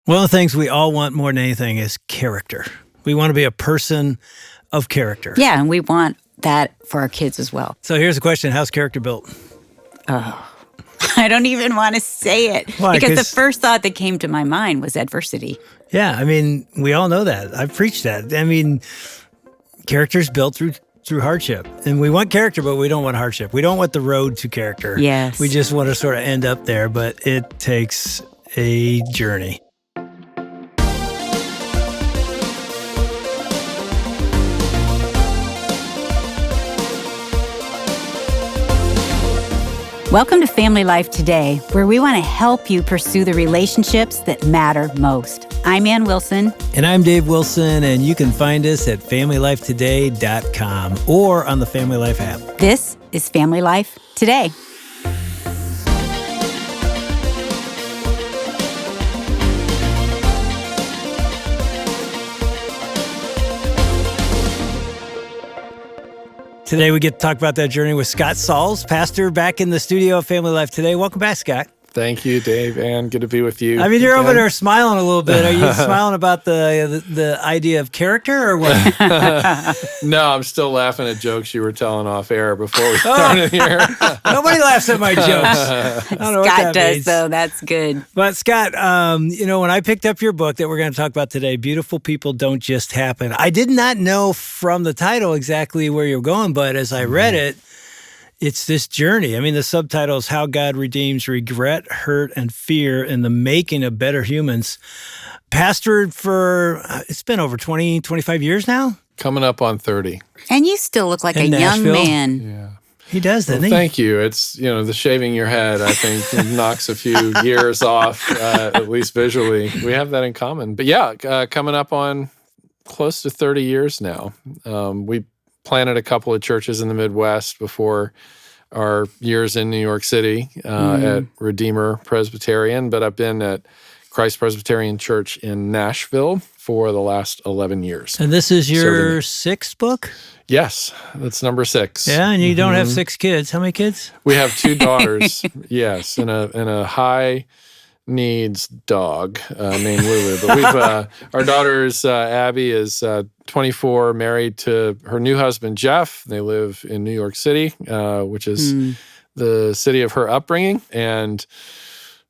One of the things we all want more than anything is character. We want to be a person of character. Yeah, and we want that for our kids as well. So here's the question. How's character built? I don't even want to say it. Why? Because the 'Cause- first thought that came to my mind was adversity. Yeah, I mean, we all know that. I've preached that. I mean, character's built through hardship. And we want character, but we don't want hardship. We don't want the road to character. Yes. We just want to sort of end up there, but it takes a journey. Welcome to Family Life Today, where we want to help you pursue the relationships that matter most. I'm Ann Wilson. And I'm Dave Wilson, and you can find us at FamilyLifeToday.com or on the Family Life app. This is Family Life Today. Today we get to talk about that journey with Scott Sauls, pastor back in the studio of Family Life Today. Welcome back, Scott. Thank you, Dave, and good to be with you. I mean, you're over there smiling a little bit. Are you smiling about the idea of character or what? No, I'm still laughing at jokes you were telling off air before we started here. Nobody laughs at my jokes. I don't know what Scott that does, means. though. That's good. But Scott, when I picked up your book that we're going to talk about today, Beautiful People Don't Just Happen, I did not know from the title exactly where you're going, but as I read it, it's this journey. I mean, the subtitle is How God Redeems Regret, Hurt, and Fear in the Making of Better Humans. Pastored for, it's been over 20, 25 years now? Coming up on 30. And you still look like In a young Nashville? man. Yeah. He does, doesn't Well, he? thank you. It's, the shaving your head, I think, knocks a few years off, at least visually. We have that in common. But yeah, coming up on close to 30 years now. We planted a couple of churches in the Midwest before our years in New York City at Redeemer Presbyterian, but I've been at Christ Presbyterian Church in Nashville for the last 11 years. And this is your Serving. sixth book? Yes, that's number 6. Yeah, and you don't have 6 kids. How many kids? We have 2 daughters, yes, and a high needs dog named Lulu. But we've our daughter's Abby is 24, married to her new husband Jeff. They live in New York City, which is the city of her upbringing, and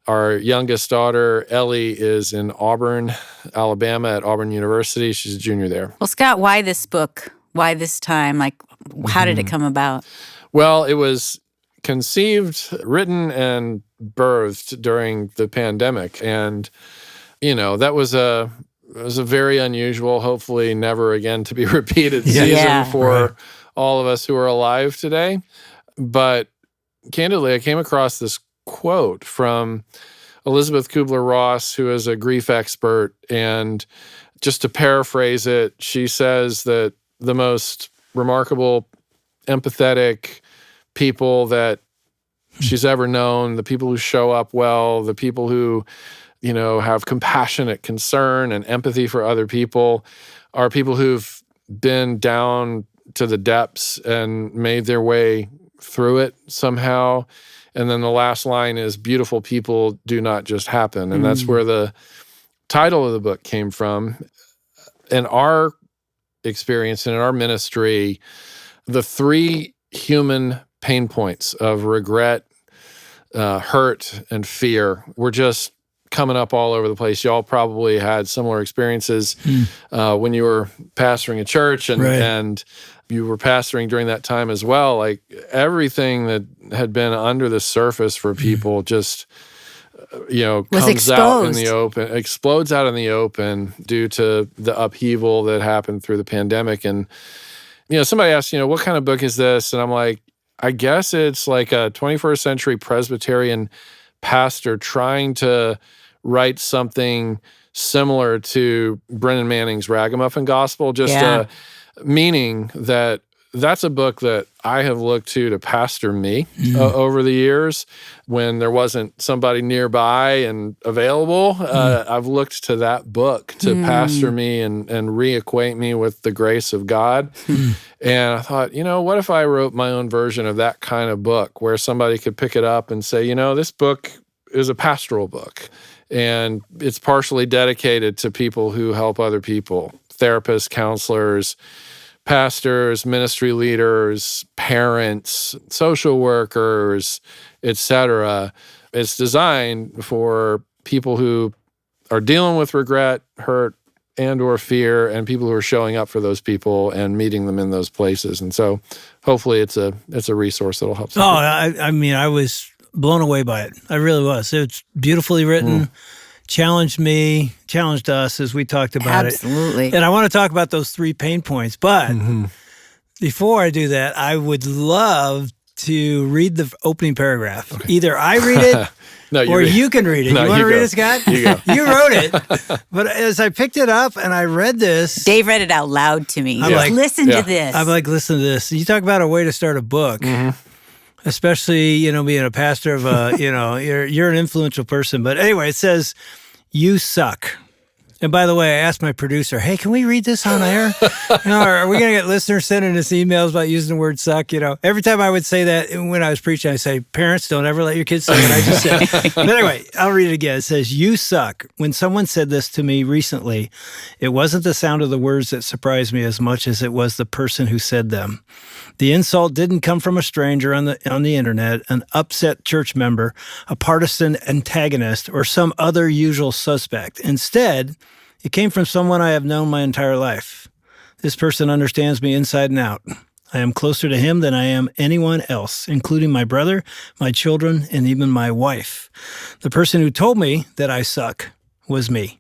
our youngest daughter Ellie is in Auburn, Alabama, at Auburn University. She's a junior there. Well, Scott, why this book? Why this time? Like, how did it come about? Well, it was conceived, written, and birthed during the pandemic. And, that was a very unusual, hopefully never again to be repeated season for all of us who are alive today. But candidly, I came across this quote from Elizabeth Kubler-Ross, who is a grief expert. And just to paraphrase it, she says that the most remarkable, empathetic people that she's ever known, the people who show up well, the people who, have compassionate concern and empathy for other people, are people who've been down to the depths and made their way through it somehow. And then the last line is, beautiful people do not just happen. And that's where the title of the book came from. In our experience and in our ministry, the 3 human pain points of regret, hurt, and fear were just coming up all over the place. Y'all probably had similar experiences when you were pastoring a church and you were pastoring during that time as well. Like everything that had been under the surface for people just, comes out in the open, explodes out in the open due to the upheaval that happened through the pandemic. And, somebody asked, what kind of book is this? And I'm like, I guess it's like a 21st century Presbyterian pastor trying to write something similar to Brennan Manning's Ragamuffin Gospel, meaning that that's a book that I have looked to pastor me over the years when there wasn't somebody nearby and available. I've looked to that book to pastor me and reacquaint me with the grace of God. And I thought, what if I wrote my own version of that kind of book where somebody could pick it up and say, this book is a pastoral book. And it's partially dedicated to people who help other people, therapists, counselors, pastors, ministry leaders, parents, social workers, etc. It's designed for people who are dealing with regret, hurt, and or fear, and people who are showing up for those people and meeting them in those places. And so hopefully it's a resource that'll help some people. I mean, I was blown away by it. I really was. It's beautifully written, challenged me, challenged us as we talked about Absolutely. it. And I want to talk about those 3 pain points. But before I do that, I would love to read the opening paragraph. Okay. Either I read it you can read it. No, you want to read it, Scott? You go. You wrote it. But as I picked it up and I read this. Dave read it out loud to me. I'm like, listen to this. I'm like, listen to this. You talk about a way to start a book. Especially, being a pastor of you're an influential person. But anyway, it says, you suck. And by the way, I asked my producer, hey, can we read this on air? Are we going to get listeners sending us emails about using the word suck? Every time I would say that when I was preaching, I say, parents, don't ever let your kids say what I just said. But anyway, I'll read it again. It says, you suck. When someone said this to me recently, it wasn't the sound of the words that surprised me as much as it was the person who said them. The insult didn't come from a stranger on the internet, an upset church member, a partisan antagonist, or some other usual suspect. Instead, it came from someone I have known my entire life. This person understands me inside and out. I am closer to him than I am anyone else, including my brother, my children, and even my wife. The person who told me that I suck was me.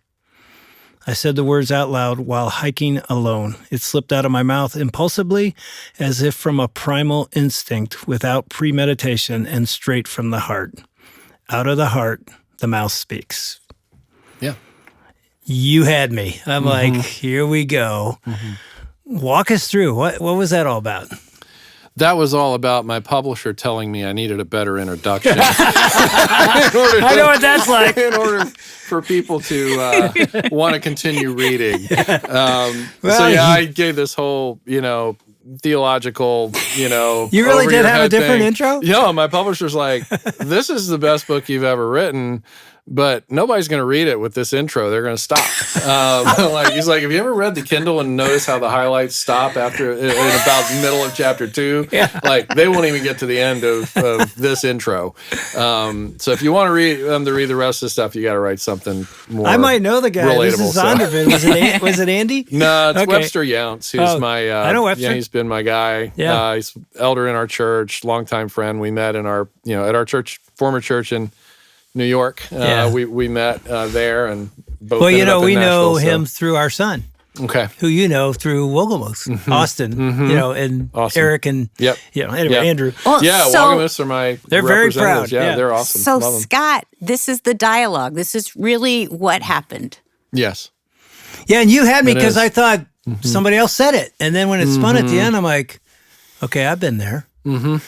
I said the words out loud while hiking alone. It slipped out of my mouth impulsively, as if from a primal instinct, without premeditation and straight from the heart. Out of the heart, the mouth speaks. Yeah. You had me. I'm like, here we go. Walk us through. What was that all about? That was all about my publisher telling me I needed a better introduction. I know what that's like. In order for people to want to continue reading. I gave this whole, theological, You really did have a different intro? Yeah, my publisher's like, this is the best book you've ever written, but nobody's going to read it with this intro. They're going to stop. He's like, have you ever read the Kindle and notice how the highlights stop after in about the middle of chapter 2? Yeah. Like they won't even get to the end of this intro. So if you want to read the rest of the stuff, you got to write something more. I might know the guy. Relatable, this is Zondervan. Was it Andy? No, it's Webster Younts, who's my. I know Webster. Yeah, he's been my guy. Yeah. He's elder in our church, longtime friend. We met in our at our church, former church in New York. We met there and both. Well, we know him through our son. Okay. Who through Wogelmus, Austin, and awesome. Eric and Andrew. Well, Wogelmus are my they're very proud. Yeah, they're awesome. So Scott, this is the dialogue. This is really what happened. Yes. Yeah, and you had me because I thought somebody else said it, and then when it spun at the end, I'm like, okay, I've been there. Oh,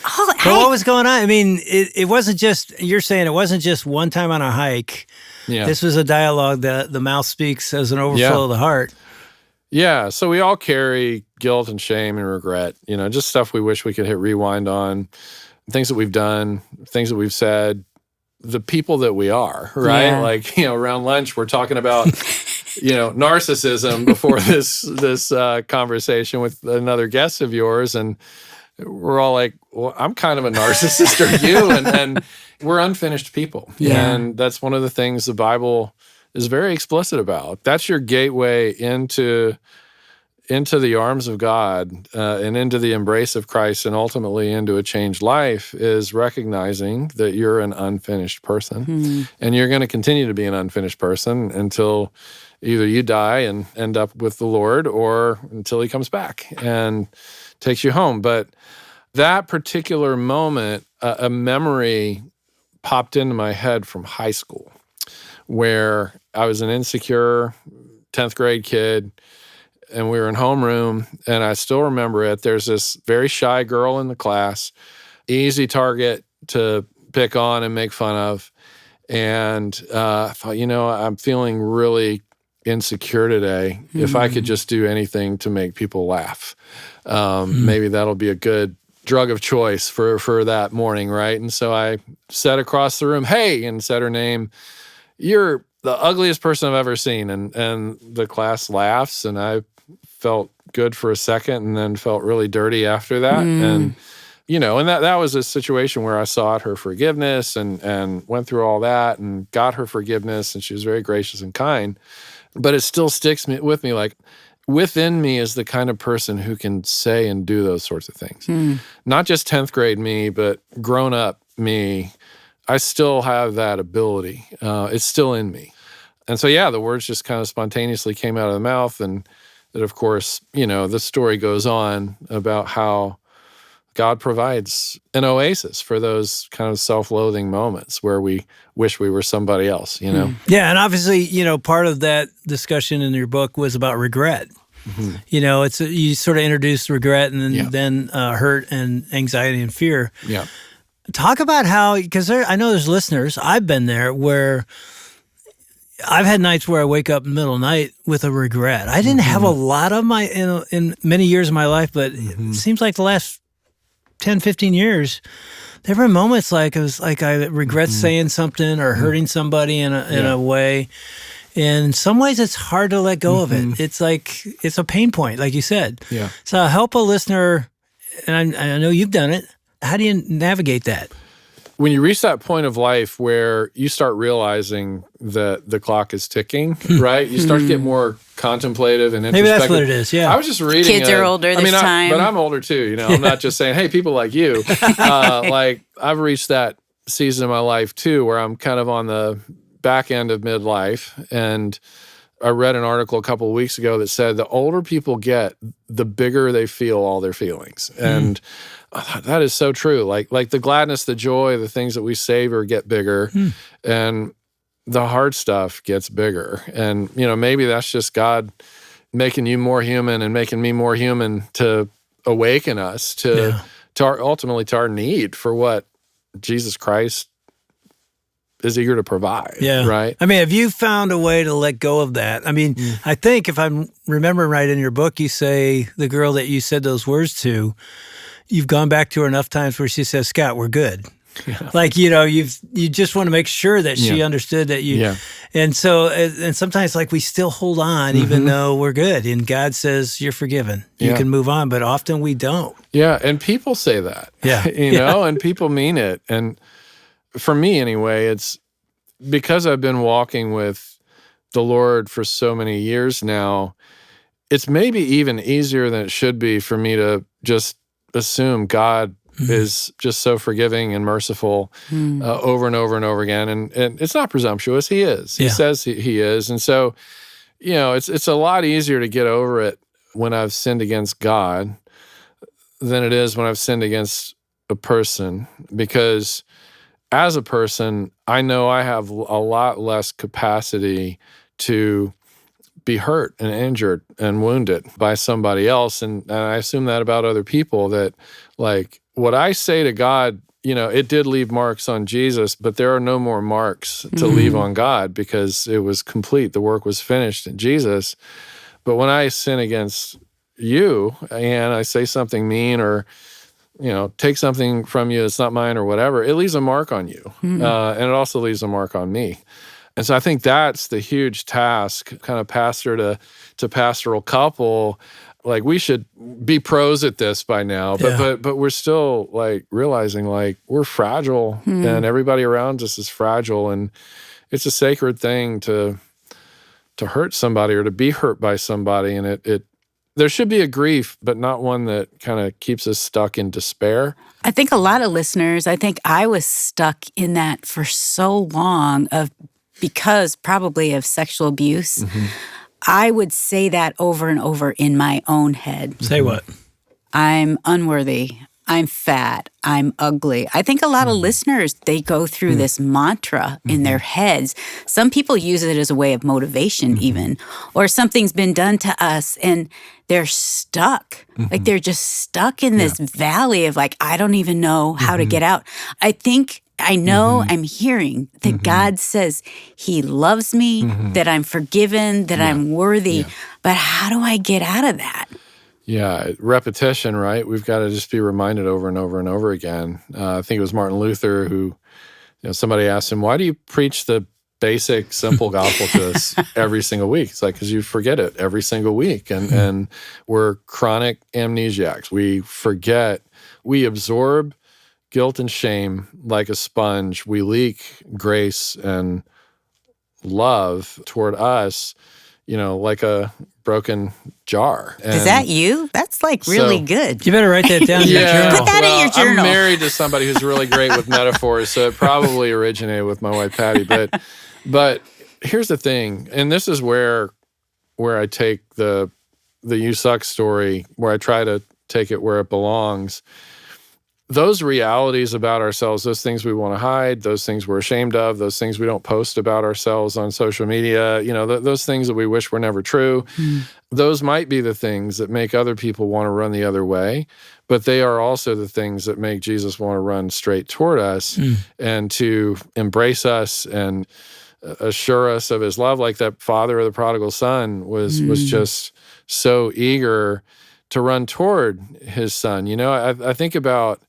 but what was going on? I mean, it wasn't just, you're saying it wasn't just one time on a hike. Yeah. This was a dialogue that the mouth speaks as an overflow of the heart. Yeah. So we all carry guilt and shame and regret, just stuff we wish we could hit rewind on, things that we've done, things that we've said, the people that we are, right? Yeah. Like, around lunch, we're talking about, narcissism before this conversation with another guest of yours. And we're all like, well, I'm kind of a narcissist, or you, and we're unfinished people. Yeah. And that's one of the things the Bible is very explicit about. That's your gateway into the arms of God and into the embrace of Christ and ultimately into a changed life, is recognizing that you're an unfinished person. And you're going to continue to be an unfinished person until either you die and end up with the Lord, or until he comes back and takes you home. But that particular moment, a memory popped into my head from high school, where I was an insecure 10th grade kid, and we were in homeroom, and I still remember it. There's this very shy girl in the class, easy target to pick on and make fun of. And I thought, I'm feeling really insecure today. If I could just do anything to make people laugh, maybe that'll be a good drug of choice for that morning, right? And so I said across the room, "Hey," and said her name. "You're the ugliest person I've ever seen. And the class laughs, and I felt good for a second and then felt really dirty after that. And, and that was a situation where I sought her forgiveness and went through all that and got her forgiveness, and she was very gracious and kind. But it still sticks with me, like, within me is the kind of person who can say and do those sorts of things. Not just 10th grade me, but grown up me. I still have that ability. It's still in me. And so, the words just kind of spontaneously came out of the mouth. And that, of course, the story goes on about how God provides an oasis for those kind of self-loathing moments where we wish we were somebody else, Yeah, and obviously, part of that discussion in your book was about regret. You sort of introduced regret and then hurt and anxiety and fear. Yeah. Talk about how, because I know there's listeners, I've been there, where I've had nights where I wake up in the middle of the night with a regret. I didn't have a lot of my, in many years of my life, but it seems like the last 10, 15 years, there were moments like it was like I regret saying something or hurting somebody in a way. And in some ways, it's hard to let go of it. It's like, it's a pain point, like you said. Yeah. So help a listener, and I know you've done it. How do you navigate that? When you reach that point of life where you start realizing that the clock is ticking, right? You start to get more contemplative and introspective. Maybe that's what it is, yeah. I was just reading. Kids are older this time. But I'm older too, I'm not just saying, hey, people like you. Like, I've reached that season of my life too, where I'm kind of on the back end of midlife. And I read an article a couple of weeks ago that said the older people get, the bigger they feel all their feelings. And that is so true. Like the gladness, the joy, the things that we savor get bigger, and the hard stuff gets bigger. And, maybe that's just God making you more human and making me more human to awaken us to ultimately to our need for what Jesus Christ is eager to provide. Yeah. Right. I mean, have you found a way to let go of that? I mean, I think if I'm remembering right in your book, you say the girl that you said those words to, you've gone back to her enough times where she says, Scott, we're good. Yeah. Like, you just want to make sure that she understood that you, and so, and sometimes like we still hold on even though we're good, and God says you're forgiven, you can move on, but often we don't. Yeah. And people say that, and people mean it. And for me anyway, it's because I've been walking with the Lord for so many years now, it's maybe even easier than it should be for me to just assume God is just so forgiving and merciful over and over and over again. And it's not presumptuous. He is. He says he is. And so, it's a lot easier to get over it when I've sinned against God than it is when I've sinned against a person, because as a person, I know I have a lot less capacity to be hurt and injured and wounded by somebody else. And I assume that about other people, that like what I say to God, it did leave marks on Jesus, but there are no more marks to leave on God because it was complete. The work was finished in Jesus. But when I sin against you and I say something mean or take something from you that's not mine or whatever, it leaves a mark on you. And it also leaves a mark on me. And so I think that's the huge task, kind of pastor to pastoral couple. Like, we should be pros at this by now, but we're still like realizing like we're fragile and everybody around us is fragile, and it's a sacred thing to hurt somebody or to be hurt by somebody. And it there should be a grief, but not one that kind of keeps us stuck in despair. I think a lot of listeners, I think I was stuck in that for so long because probably of sexual abuse. I would say that over and over in my own head. Say what? I'm unworthy. I'm fat. I'm ugly. I think a lot of listeners, they go through this mantra in their heads. Some people use it as a way of motivation even, or something's been done to us and they're stuck. Like they're just stuck in this valley of like, I don't even know how to get out. I know I'm hearing that God says he loves me, that I'm forgiven, that I'm worthy. But how do I get out of that? Yeah, repetition, right? We've got to just be reminded over and over and over again. I think it was Martin Luther who, somebody asked him, why do you preach the basic, simple gospel to us every single week. It's like, because you forget it every single week. And we're chronic amnesiacs. We forget, we absorb guilt and shame like a sponge. We leak grace and love toward us, like a broken jar. Is that you? That's like really good. You better write that down in your journal. Put that in your journal. I'm married to somebody who's really great with metaphors, so it probably originated with my wife, Patty. But here's the thing, and this is where I take the you suck story, where I try to take it where it belongs. Those realities about ourselves, those things we want to hide, those things we're ashamed of, those things we don't post about ourselves on social media, those things that we wish were never true, those might be the things that make other people want to run the other way, but they are also the things that make Jesus want to run straight toward us and to embrace us and assure us of his love, like that father of the prodigal son was just so eager to run toward his son. I think about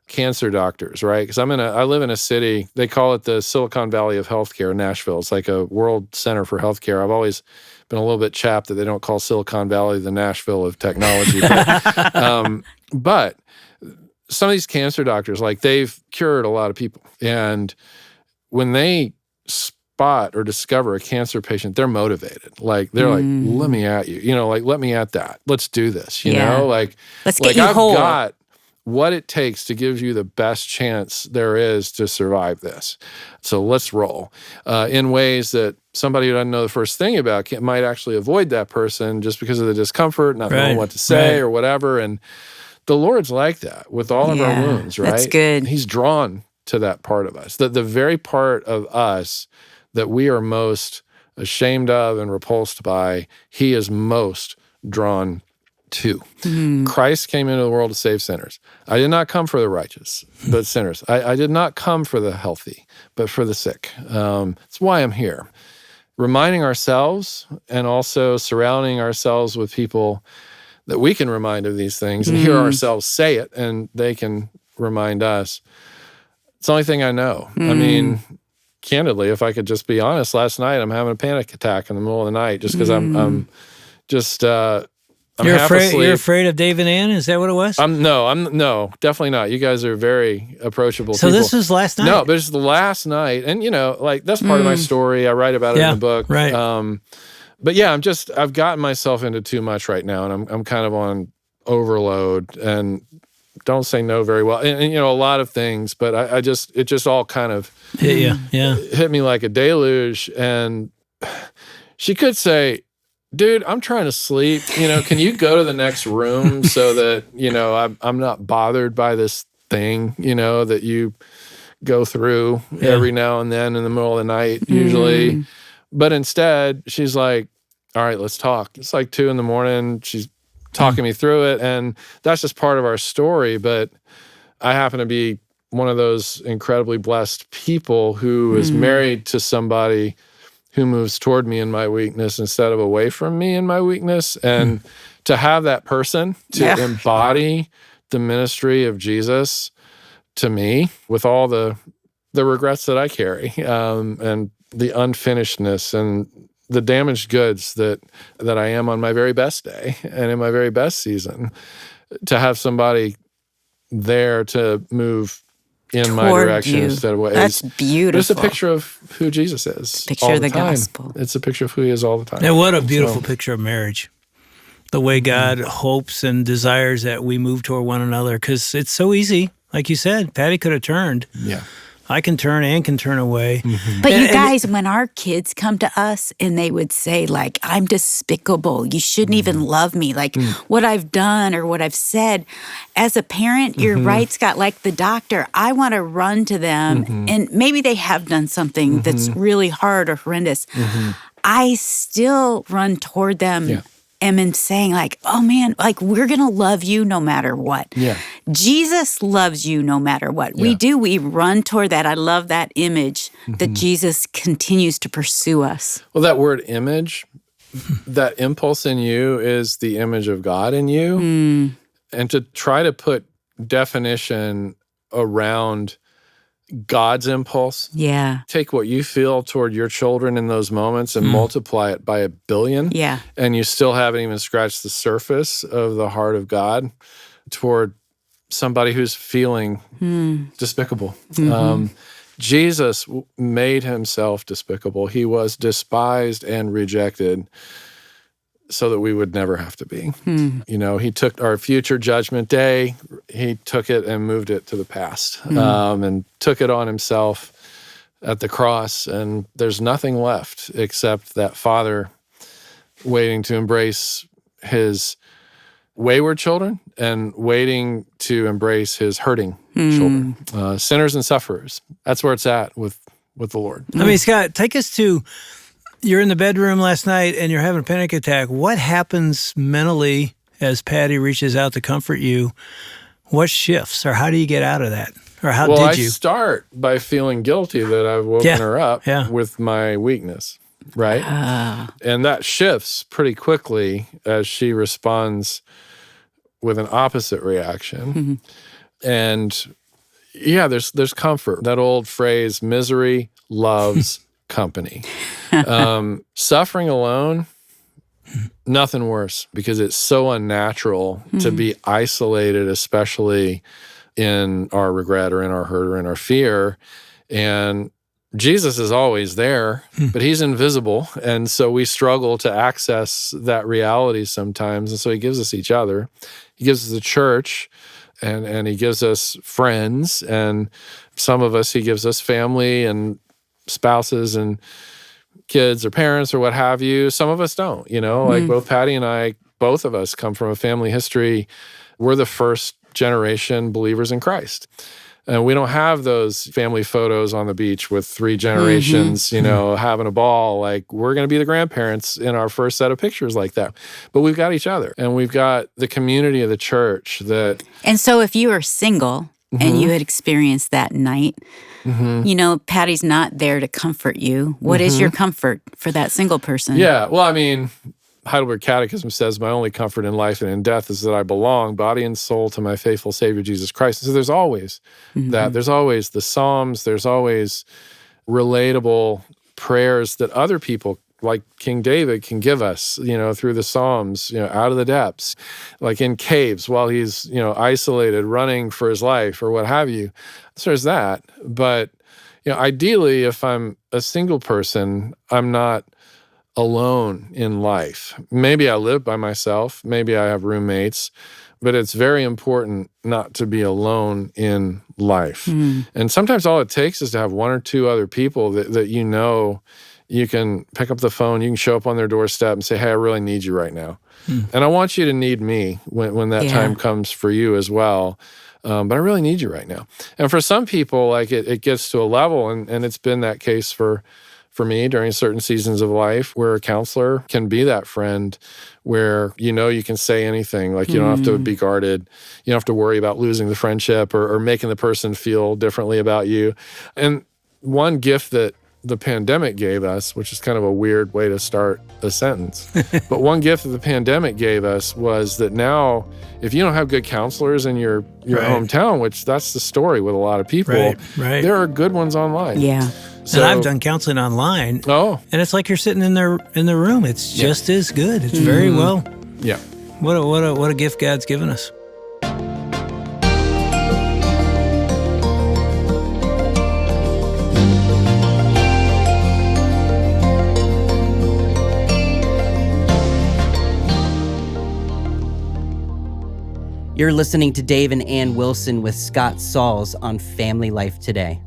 cancer doctors, right? Because I live in a city, they call it the Silicon Valley of healthcare, Nashville. It's like a world center for healthcare. I've always been a little bit chapped that they don't call Silicon Valley the Nashville of technology. But some of these cancer doctors, like, they've cured a lot of people. And when they spot or discover a cancer patient, they're motivated. Like, they're like, let me at you. Let me at that. Let's do this. Let's get you whole. I've got what it takes to give you the best chance there is to survive this. So let's roll in ways that somebody who doesn't know the first thing about might actually avoid that person just because of the discomfort, not knowing what to say or whatever. And the Lord's like that with all of our wounds, right? That's good. He's drawn to that part of us, the very part of us that we are most ashamed of and repulsed by, he is most drawn to. Christ came into the world to save sinners. I did not come for the righteous, but sinners. I did not come for the healthy, but for the sick. That's why I'm here. Reminding ourselves and also surrounding ourselves with people that we can remind of these things and hear ourselves say it, and they can remind us. It's the only thing I know. I mean, candidly, if I could just be honest, last night I'm having a panic attack in the middle of the night just because I'm half asleep. You're afraid of Dave and Ann? Is that what it was? No, definitely not. You guys are very approachable people. So this was last night? No, but it's the last night. And, that's part of my story. I write about it in the book. Right. But yeah, I've gotten myself into too much right now, and I'm kind of on overload and don't say no very well. And a lot of things, but it just all kind of hit me like a deluge. And she could say, dude, I'm trying to sleep. Can you go to the next room so that, I'm not bothered by this thing, that you go through every now and then in the middle of the night, usually. But instead, she's like, all right, let's talk. It's like 2 a.m. She's talking me through it. And that's just part of our story. But I happen to be one of those incredibly blessed people who is married to somebody who moves toward me in my weakness instead of away from me in my weakness. And to have that person to embody the ministry of Jesus to me with all the regrets that I carry and the unfinishedness and the damaged goods that I am on my very best day and in my very best season, to have somebody there to move in my direction instead of ways. That's beautiful. It's a picture of who Jesus is. Picture of the gospel. It's a picture of who he is all the time. And what a beautiful picture of marriage. The way God hopes and desires that we move toward one another, because it's so easy. Like you said, Patty could have turned. Yeah. I can turn and can turn away. But you guys, when our kids come to us and they would say, like, I'm despicable, you shouldn't even love me, like what I've done or what I've said, as a parent, you're right, Scott, like the doctor, I want to run to them, and maybe they have done something that's really hard or horrendous. I still run toward them. And in saying, like, oh man, like, we're going to love you no matter what. Yeah. Jesus loves you no matter what. We do. We run toward that. I love that image that Jesus continues to pursue us. Well, that word image, that impulse in you is the image of God in you. And to try to put definition around God's impulse. Yeah. Take what you feel toward your children in those moments and multiply it by 1 billion. Yeah. And you still haven't even scratched the surface of the heart of God toward somebody who's feeling despicable. Jesus made himself despicable. He was despised and rejected so that we would never have to be. You know, he took our future judgment day, he took it and moved it to the past, and took it on himself at the cross. And there's nothing left except that Father waiting to embrace his wayward children and waiting to embrace his hurting children, sinners and sufferers. That's where it's at with the Lord. I mean, Scott, take us to, you're in the bedroom last night and you're having a panic attack. What happens mentally as Patty reaches out to comfort you? What shifts, or how do you get out of that? Or how did you? I start by feeling guilty that I've woken her up with my weakness, right? And that shifts pretty quickly as she responds with an opposite reaction. And yeah, there's comfort. That old phrase, misery loves company. Suffering alone, nothing worse, because it's so unnatural to be isolated, especially in our regret or in our hurt or in our fear. And Jesus is always there, but he's invisible. And so we struggle to access that reality sometimes. And so he gives us each other. He gives us the church, and he gives us friends. And some of us, he gives us family and spouses and kids or parents or what have you. Some of us don't, you know, like both Patty and I, both of us come from a family history. We're the first generation believers in Christ. And we don't have those family photos on the beach with 3 generations, you know, having a ball. Like, we're going to be the grandparents in our first set of pictures like that. But we've got each other, and we've got the community of the church that... And so if you were single and you had experienced that night, you know, Patty's not there to comfort you. What is your comfort for that single person? Yeah, well, I mean, Heidelberg Catechism says, my only comfort in life and in death is that I belong, body and soul, to my faithful Savior, Jesus Christ. And so there's always that. There's always the Psalms. There's always relatable prayers that other people, like King David, can give us, you know, through the Psalms, you know, out of the depths, like in caves while he's, you know, isolated, running for his life or what have you. So there's that. But, you know, ideally, if I'm a single person, I'm not alone in life. Maybe I live by myself, maybe I have roommates, but it's very important not to be alone in life. And sometimes all it takes is to have 1 or 2 other people that you know you can pick up the phone, you can show up on their doorstep and say, hey, I really need you right now. And I want you to need me when that time comes for you as well. But I really need you right now. And for some people, like it gets to a level, and it's been that case for me during certain seasons of life, where a counselor can be that friend where, you know, you can say anything. Like, you don't have to be guarded. You don't have to worry about losing the friendship or making the person feel differently about you. And one gift that the pandemic gave us, which is kind of a weird way to start a sentence, but one gift that the pandemic gave us was that now, if you don't have good counselors in your hometown, which that's the story with a lot of people, there are good ones online. Yeah. So, and I've done counseling online. Oh. And it's like you're sitting in the room. It's just as good. It's very well. Yeah. What a gift God's given us. You're listening to Dave and Ann Wilson with Scott Sauls on Family Life Today.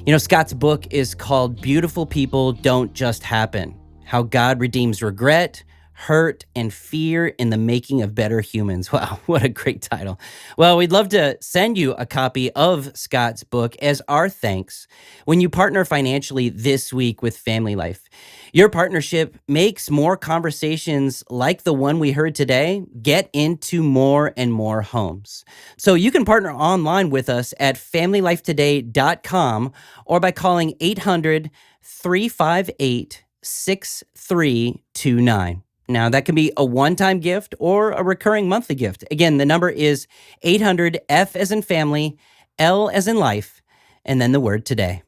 You know, Scott's book is called Beautiful People Don't Just Happen: How God Redeems Regret, Hurt, and Fear in the Making of Better Humans. Wow, what a great title. Well, we'd love to send you a copy of Scott's book as our thanks when you partner financially this week with Family Life. Your partnership makes more conversations like the one we heard today get into more and more homes. So you can partner online with us at FamilyLifeToday.com or by calling 800-358-6329. Now, that can be a one-time gift or a recurring monthly gift. Again, the number is 800-F as in family, L as in life, and then the word today.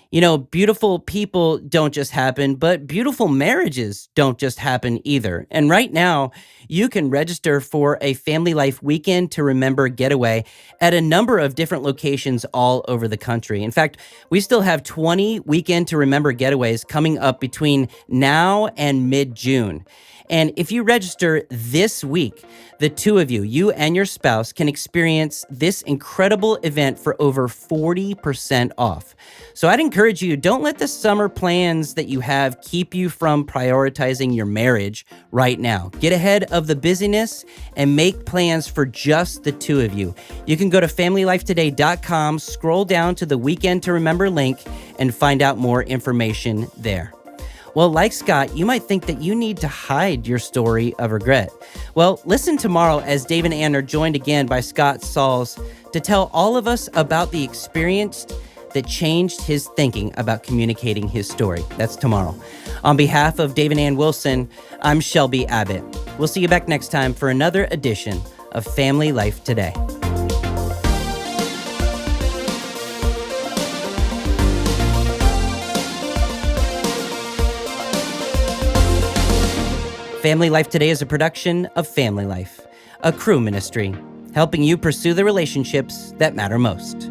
You know, beautiful people don't just happen, but beautiful marriages don't just happen either. And right now, you can register for a Family Life Weekend to Remember getaway at a number of different locations all over the country. In fact, we still have 20 Weekend to Remember getaways coming up between now and mid-June. And if you register this week, the two of you, you and your spouse, can experience this incredible event for over 40% off. So I'd encourage you, don't let the summer plans that you have keep you from prioritizing your marriage right now. Get ahead of the busyness and make plans for just the two of you. You can go to FamilyLifeToday.com, scroll down to the Weekend to Remember link, and find out more information there. Well, like Scott, you might think that you need to hide your story of regret. Well, listen tomorrow as Dave and Ann are joined again by Scott Sauls to tell all of us about the experience that changed his thinking about communicating his story. That's tomorrow. On behalf of Dave and Ann Wilson, I'm Shelby Abbott. We'll see you back next time for another edition of Family Life Today. Family Life Today is a production of Family Life, a crew ministry, helping you pursue the relationships that matter most.